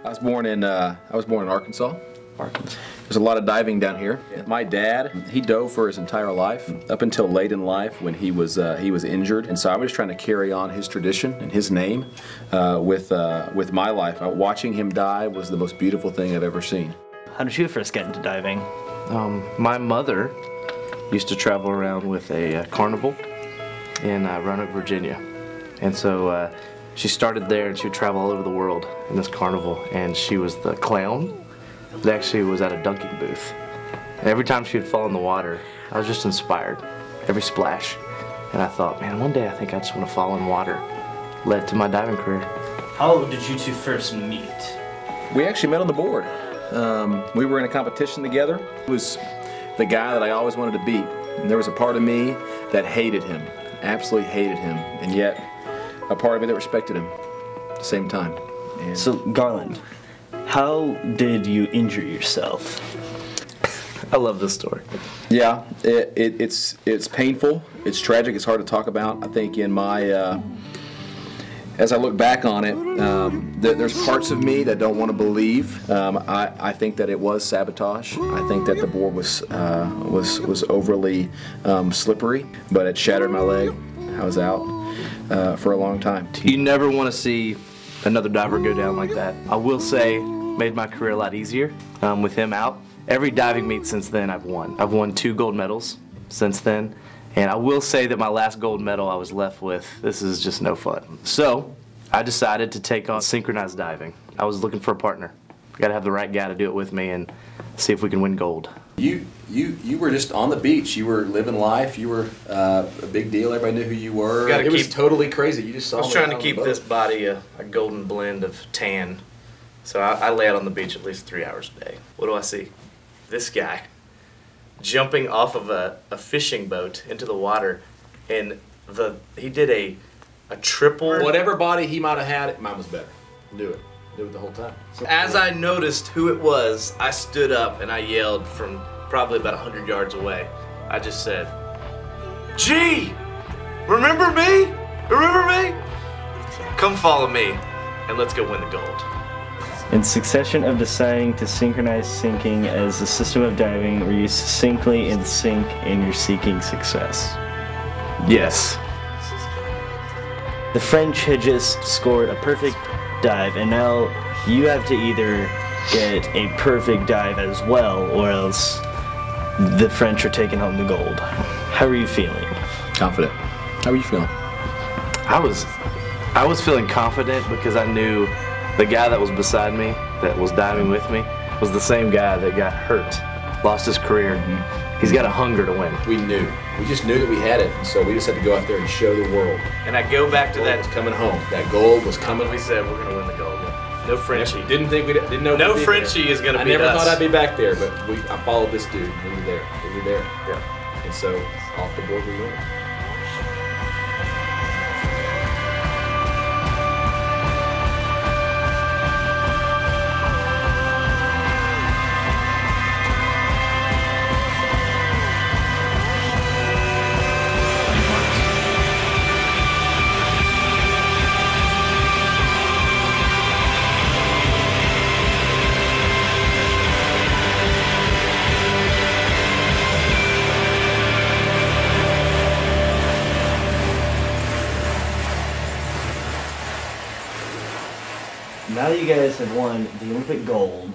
I was born in Arkansas. There's a lot of diving down here. My dad, he dove for his entire life up until late in life when he was injured, and so I was trying to carry on his tradition and his name with my life. Watching him dive was the most beautiful thing I've ever seen. How did you first get into diving? My mother used to travel around with a carnival in Roanoke, Virginia, and so she started there, and she would travel all over the world in this carnival, and she was the clown that actually was at a dunking booth. And every time she would fall in the water, I was just inspired, every splash. And I thought, man, one day I think I just want to fall in water. Led to my diving career. How did you two first meet? We actually met on the board. We were in a competition together. He was the guy that I always wanted to beat. And there was a part of me that hated him, absolutely hated him, and yet a part of me that respected him at the same time. And So, Garland, how did you injure yourself? I love this story. yeah, it's painful, it's tragic, it's hard to talk about. I think in my as I look back on it, there's parts of me that don't want to believe. I think that it was sabotage. I think that the board was overly slippery, but it shattered my leg. I was out for a long time. You never want to see another diver go down like that. I will say, made my career a lot easier with him out. Every diving meet since then I've won. I've won 2 gold medals since then. And I will say that my last gold medal I was left with, this is just no fun. So I decided to take on synchronized diving. I was looking for a partner. I gotta have the right guy to do it with me and see if we can win gold. You were just on the beach. You were living life. You were a big deal. Everybody knew who you were. Gotta It was keep- totally crazy. You just saw I was me trying to out on keep the boat. this body a golden blend of tan. So I lay out on the beach at least 3 hours a day. What do I see? This guy jumping off of a fishing boat into the water, and he did a triple. Whatever body he might have had, mine was better. Do it. Do it the whole time. As I noticed who it was, I stood up and I yelled from probably about 100 yards away. I just said, "Gee, remember me? Remember me? Come follow me, and let's go win the gold." In succession of deciding to synchronize sinking as a system of diving where you succinctly in sync in your seeking success. Yes. The French had just scored a perfect dive, and now you have to either get a perfect dive as well, or else the French are taking home the gold. How are you feeling? Confident. How are you feeling? I was feeling confident because I knew the guy that was beside me, that was diving with me, was the same guy that got hurt, lost his career. He's got a hunger to win. We knew. We just knew that we had it, and so we just had to go out there and show the world. And I go back to Gold that. was coming home. That gold was coming. We said we're gonna win the gold. No Frenchie. Didn't think we didn't know. No we'd be Frenchie there. is gonna I beat never us. thought I'd be back there, but I followed this dude. We were there. We were there. Yeah. And so off the board we went. Now you guys have won the Olympic gold.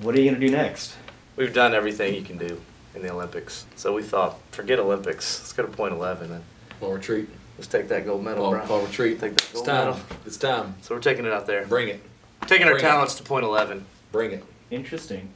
What are you going to do next? We've done everything you can do in the Olympics. So we thought, forget Olympics. Let's go to point 11 and Fall retreat. let's take that gold medal, bro. Fall retreat. Take that It's gold time. medal. It's time. So we're taking it out there. Bring it. Taking our Bring it. talents to point 11. Bring it. Interesting.